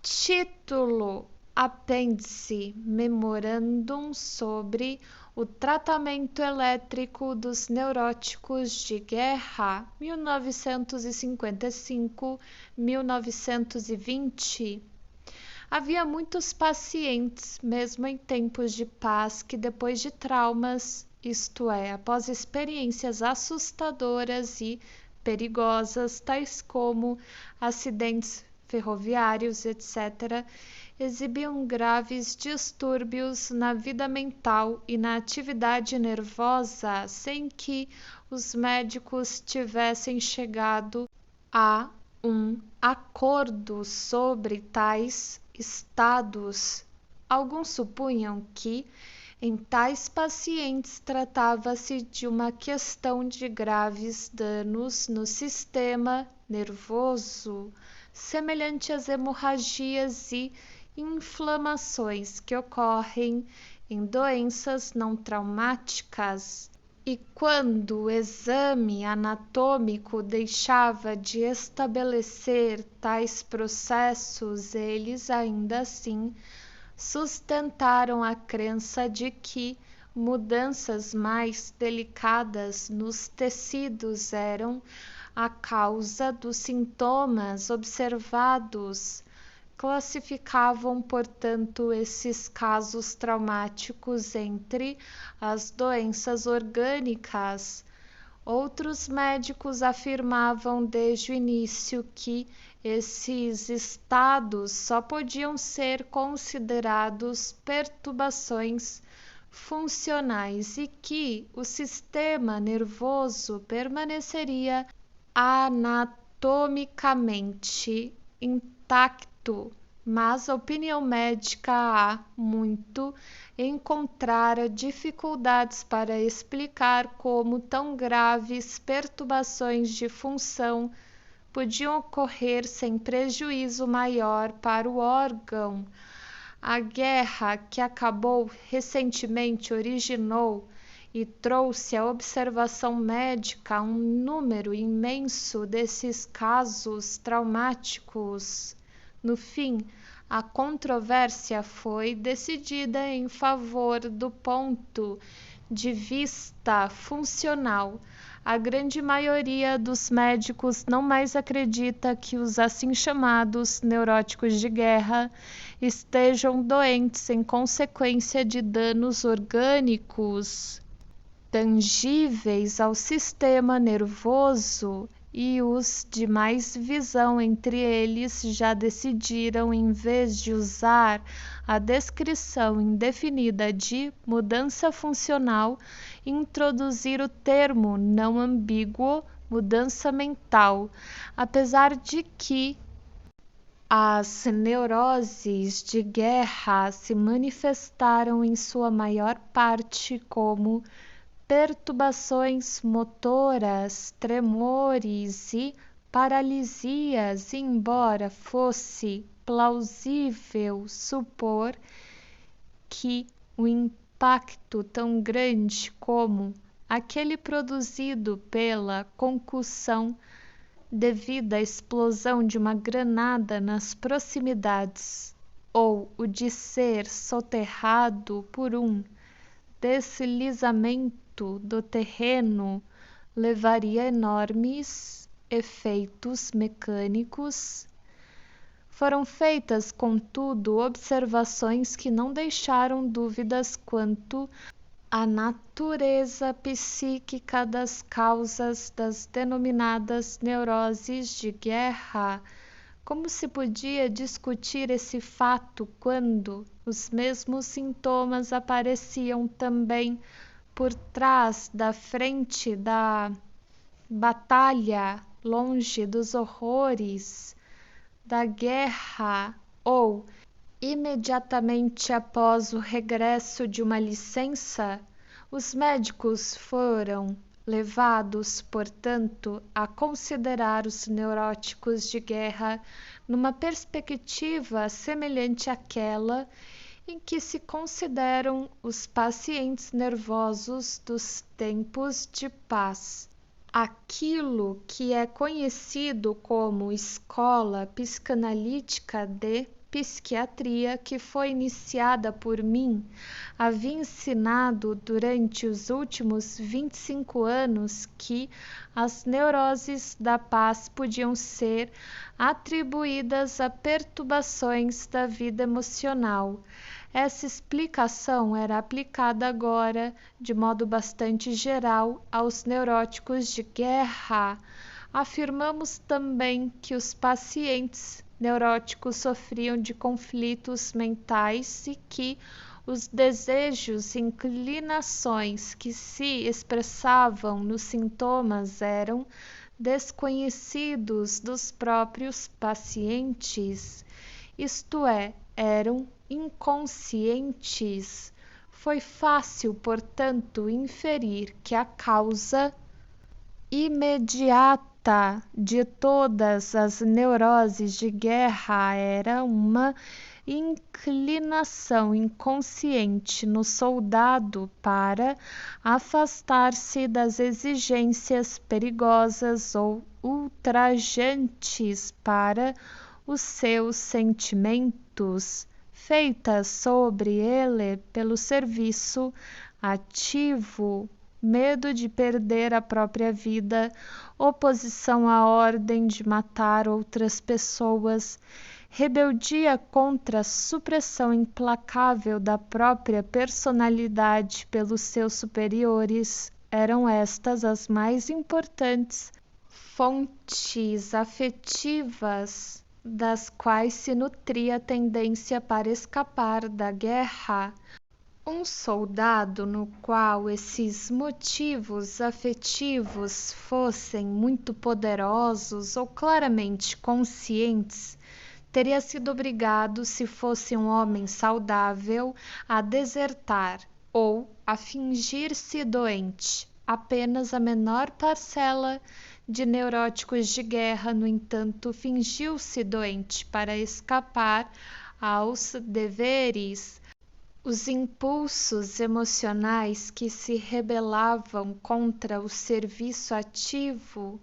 Título: Apêndice Memorandum sobre o tratamento elétrico dos neuróticos de guerra 1955-1920. Havia muitos pacientes, mesmo em tempos de paz, que depois de traumas, isto é, após experiências assustadoras e perigosas, tais como acidentes ferroviários, etc., exibiam graves distúrbios na vida mental e na atividade nervosa sem que os médicos tivessem chegado a um acordo sobre tais estados. Alguns supunham que, em tais pacientes, tratava-se de uma questão de graves danos no sistema nervoso, semelhante às hemorragias e inflamações que ocorrem em doenças não traumáticas. E quando o exame anatômico deixava de estabelecer tais processos, eles ainda assim sustentaram a crença de que mudanças mais delicadas nos tecidos eram a causa dos sintomas observados. Classificavam, portanto, esses casos traumáticos entre as doenças orgânicas. Outros médicos afirmavam desde o início que esses estados só podiam ser considerados perturbações funcionais e que o sistema nervoso permaneceria anatomicamente intacto, mas a opinião médica há muito encontrara dificuldades para explicar como tão graves perturbações de função podiam ocorrer sem prejuízo maior para o órgão. A guerra que acabou recentemente originou e trouxe à observação médica um número imenso desses casos traumáticos. No fim, a controvérsia foi decidida em favor do ponto de vista funcional. A grande maioria dos médicos não mais acredita que os assim chamados neuróticos de guerra estejam doentes em consequência de danos orgânicos tangíveis ao sistema nervoso, e os de mais visão entre eles já decidiram, em vez de usar a descrição indefinida de mudança funcional, introduzir o termo não ambíguo mudança mental, apesar de que as neuroses de guerra se manifestaram em sua maior parte como perturbações motoras, tremores e paralisias, embora fosse plausível supor que um impacto tão grande como aquele produzido pela concussão devido à explosão de uma granada nas proximidades, ou o de ser soterrado por um deslizamento do terreno, levaria a enormes efeitos mecânicos. Foram feitas, contudo, observações que não deixaram dúvidas quanto à natureza psíquica das causas das denominadas neuroses de guerra. Como se podia discutir esse fato quando os mesmos sintomas apareciam também por trás da frente da batalha, longe dos horrores da guerra ou imediatamente após o regresso de uma licença? Os médicos foram levados, portanto, a considerar os neuróticos de guerra numa perspectiva semelhante àquela em que se consideram os pacientes nervosos dos tempos de paz. Aquilo que é conhecido como escola psicanalítica de psiquiatria que foi iniciada por mim havia ensinado durante os últimos 25 anos que as neuroses da paz podiam ser atribuídas a perturbações da vida emocional. Essa explicação era aplicada agora, de modo bastante geral, aos neuróticos de guerra. Afirmamos também que os pacientes neuróticos sofriam de conflitos mentais e que os desejos e inclinações que se expressavam nos sintomas eram desconhecidos dos próprios pacientes, isto é, eram inconscientes. Foi fácil, portanto, inferir que a causa imediata de todas as neuroses de guerra era uma inclinação inconsciente no soldado para afastar-se das exigências perigosas ou ultrajantes para os seus sentimentos, feitas sobre ele pelo serviço ativo, medo de perder a própria vida, oposição à ordem de matar outras pessoas, rebeldia contra a supressão implacável da própria personalidade pelos seus superiores, eram estas as mais importantes fontes afetivas das quais se nutria a tendência para escapar da guerra. Um soldado no qual esses motivos afetivos fossem muito poderosos ou claramente conscientes, teria sido obrigado, se fosse um homem saudável, a desertar ou a fingir-se doente. Apenas a menor parcela de neuróticos de guerra, no entanto, fingiu-se doente para escapar aos deveres. Os impulsos emocionais que se rebelavam contra o serviço ativo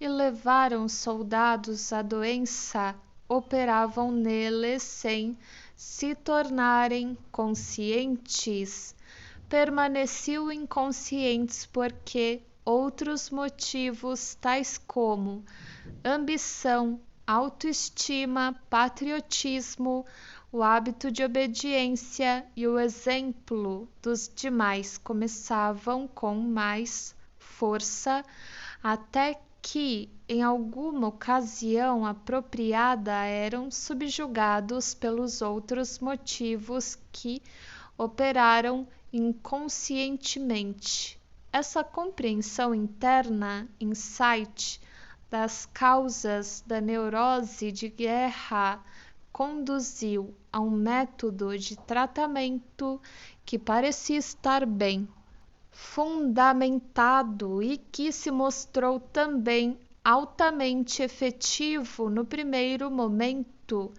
e levaram os soldados à doença operavam neles sem se tornarem conscientes. Permaneciam inconscientes porque outros motivos, tais como ambição, autoestima, patriotismo, o hábito de obediência e o exemplo dos demais começavam com mais força, até que, em alguma ocasião apropriada, eram subjugados pelos outros motivos que operaram inconscientemente. Essa compreensão interna, insight, das causas da neurose de guerra conduziu a um método de tratamento que parecia estar bem fundamentado e que se mostrou também altamente efetivo no primeiro momento.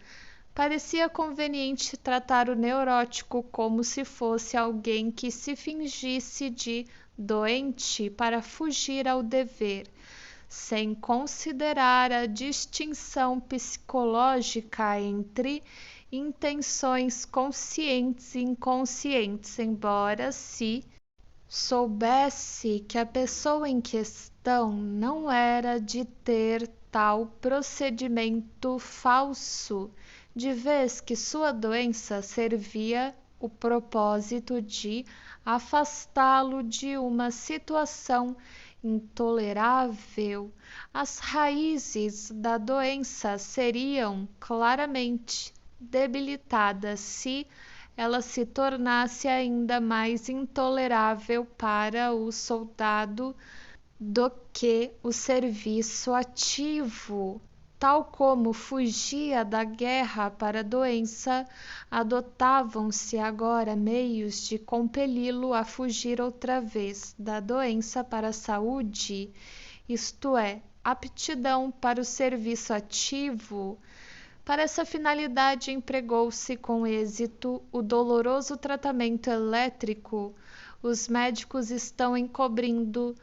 Parecia conveniente tratar o neurótico como se fosse alguém que se fingisse de doente para fugir ao dever, sem considerar a distinção psicológica entre intenções conscientes e inconscientes, embora se soubesse que a pessoa em questão não era de ter tal procedimento falso, de vez que sua doença servia o propósito de afastá-lo de uma situação intolerável. As raízes da doença seriam claramente debilitadas se ela se tornasse ainda mais intolerável para o soldado do que o serviço ativo. Tal como fugia da guerra para a doença, adotavam-se agora meios de compeli-lo a fugir outra vez da doença para a saúde, isto é, aptidão para o serviço ativo. Para essa finalidade empregou-se com êxito o doloroso tratamento elétrico. Os médicos estão encobrindo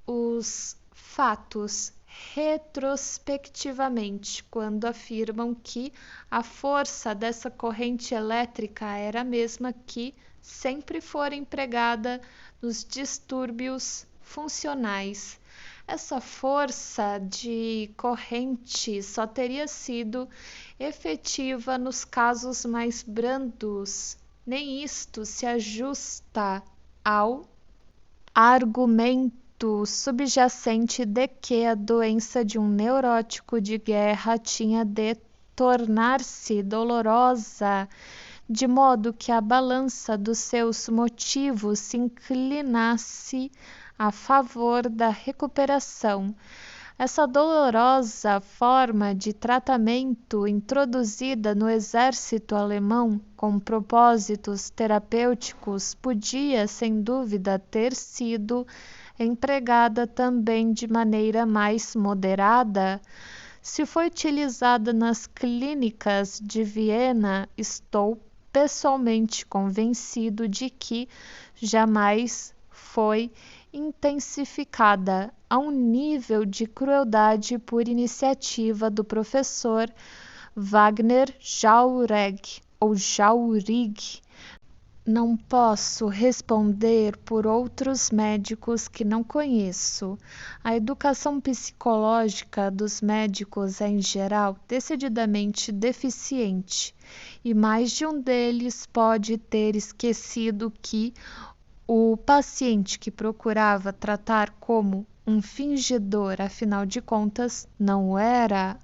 os fatos retrospectivamente quando afirmam que a força dessa corrente elétrica era a mesma que sempre fora empregada nos distúrbios funcionais. Essa força de corrente só teria sido efetiva nos casos mais brandos. Nem isto se ajusta ao argumento subjacente de que a doença de um neurótico de guerra tinha de tornar-se dolorosa, de modo que a balança dos seus motivos se inclinasse a favor da recuperação. Essa dolorosa forma de tratamento, introduzida no exército alemão com propósitos terapêuticos, podia, sem dúvida, ter sido empregada também de maneira mais moderada. Se foi utilizada nas clínicas de Viena, estou pessoalmente convencido de que jamais foi intensificada a um nível de crueldade por iniciativa do professor Wagner Jauregg ou Jauregg. Não posso responder por outros médicos que não conheço. A educação psicológica dos médicos é, em geral, decididamente deficiente, e mais de um deles pode ter esquecido que o paciente que procurava tratar como um fingidor, afinal de contas, não o era.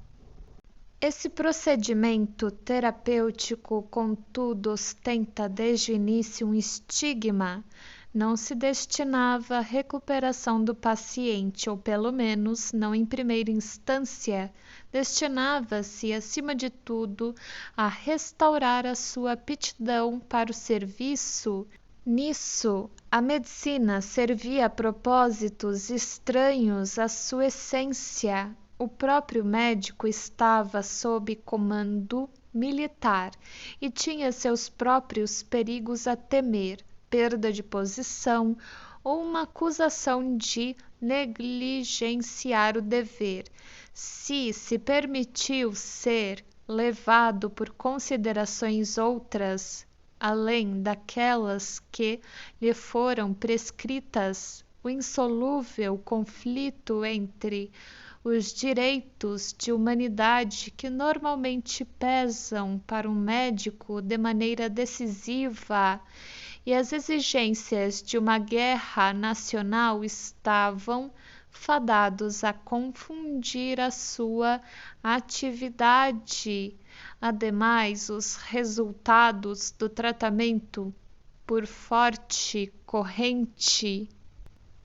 Esse procedimento terapêutico, contudo, ostenta desde o início um estigma. Não se destinava à recuperação do paciente, ou pelo menos não em primeira instância. Destinava-se, acima de tudo, a restaurar a sua aptidão para o serviço. Nisso, a medicina servia a propósitos estranhos à sua essência. O próprio médico estava sob comando militar e tinha seus próprios perigos a temer, perda de posição ou uma acusação de negligenciar o dever. Se permitiu ser levado por considerações outras, além daquelas que lhe foram prescritas, o insolúvel conflito entre os direitos de humanidade que normalmente pesam para um médico de maneira decisiva e as exigências de uma guerra nacional estavam fadados a confundir a sua atividade. Ademais, os resultados do tratamento por forte corrente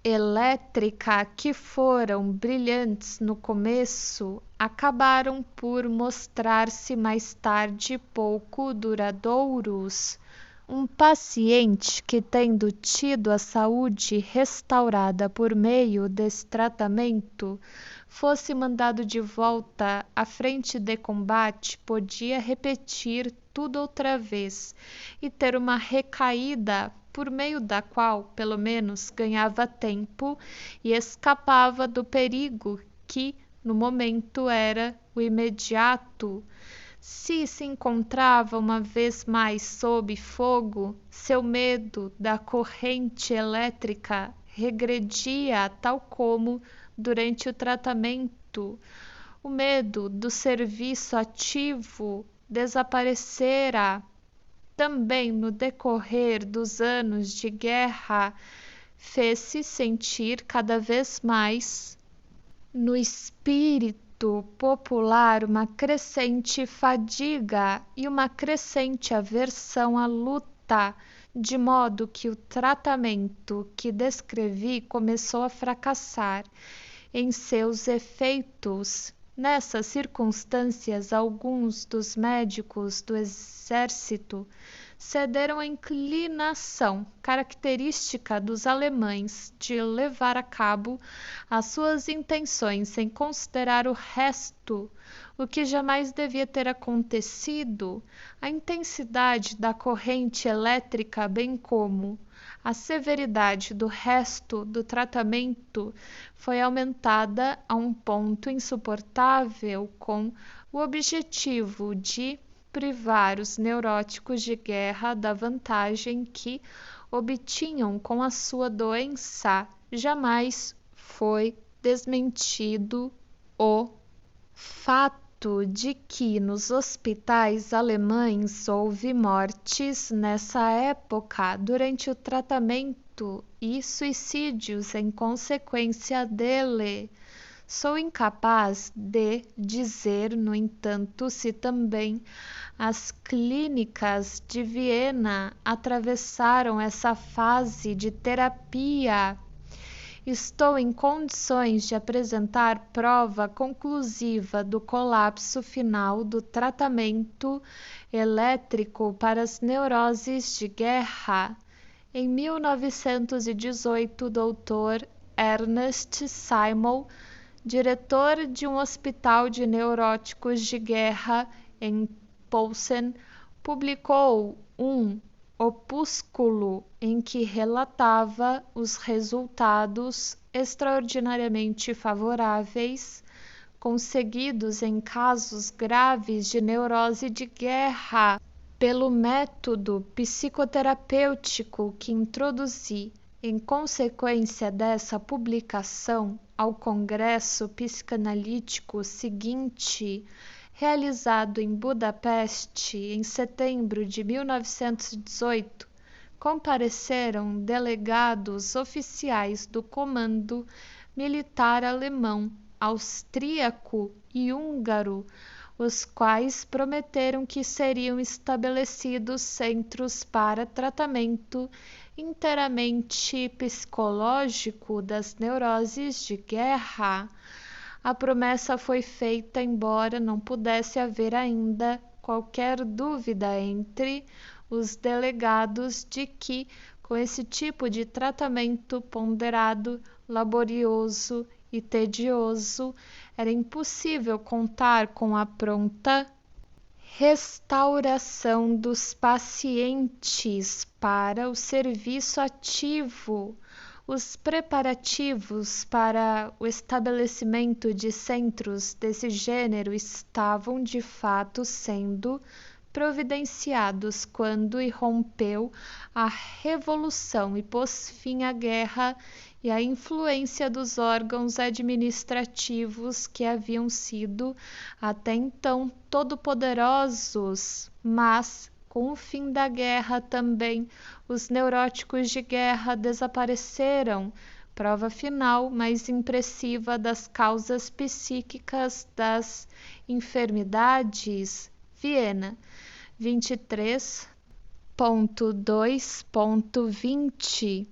elétrica, que foram brilhantes no começo, acabaram por mostrar-se mais tarde pouco duradouros. Um paciente que, tendo tido a saúde restaurada por meio desse tratamento, fosse mandado de volta à frente de combate, podia repetir tudo outra vez e ter uma recaída por meio da qual, pelo menos, ganhava tempo e escapava do perigo que, no momento, era o imediato. Se encontrava uma vez mais sob fogo, seu medo da corrente elétrica regredia, tal como durante o tratamento. O medo do serviço ativo desaparecera. Também no decorrer dos anos de guerra, fez-se sentir cada vez mais no espírito popular uma crescente fadiga e uma crescente aversão à luta, de modo que o tratamento que descrevi começou a fracassar em seus efeitos. Nessas circunstâncias, alguns dos médicos do exército cederam à inclinação característica dos alemães de levar a cabo as suas intenções sem considerar o resto. o que jamais devia ter acontecido. A intensidade da corrente elétrica, bem como a severidade do resto do tratamento, foi aumentada a um ponto insuportável, com o objetivo de privar os neuróticos de guerra da vantagem que obtinham com a sua doença. Jamais foi desmentido o fato de que nos hospitais alemães houve mortes nessa época durante o tratamento e suicídios em consequência dele. Sou incapaz de dizer, no entanto, se também as clínicas de Viena atravessaram essa fase de terapia. Estou em condições de apresentar prova conclusiva do colapso final do tratamento elétrico para as neuroses de guerra. Em 1918, Dr. Ernst Simon, diretor de um hospital de neuróticos de guerra em Posen, publicou um opúsculo em que relatava os resultados extraordinariamente favoráveis conseguidos em casos graves de neurose de guerra pelo método psicoterapêutico que introduzi. Em consequência dessa publicação, ao Congresso Psicanalítico seguinte, realizado em Budapeste em setembro de 1918, compareceram delegados oficiais do comando militar alemão, austríaco e húngaro, os quais prometeram que seriam estabelecidos centros para tratamento inteiramente psicológico das neuroses de guerra. A promessa foi feita, embora não pudesse haver ainda qualquer dúvida entre os delegados de que, com esse tipo de tratamento ponderado, laborioso e tedioso, era impossível contar com a pronta restauração dos pacientes para o serviço ativo. Os preparativos para o estabelecimento de centros desse gênero estavam de fato sendo providenciados quando irrompeu a Revolução e pôs fim à guerra e à influência dos órgãos administrativos que haviam sido até então todo-poderosos, mas com o fim da guerra também os neuróticos de guerra desapareceram, prova final mais impressiva das causas psíquicas das enfermidades. Viena, 23.2.20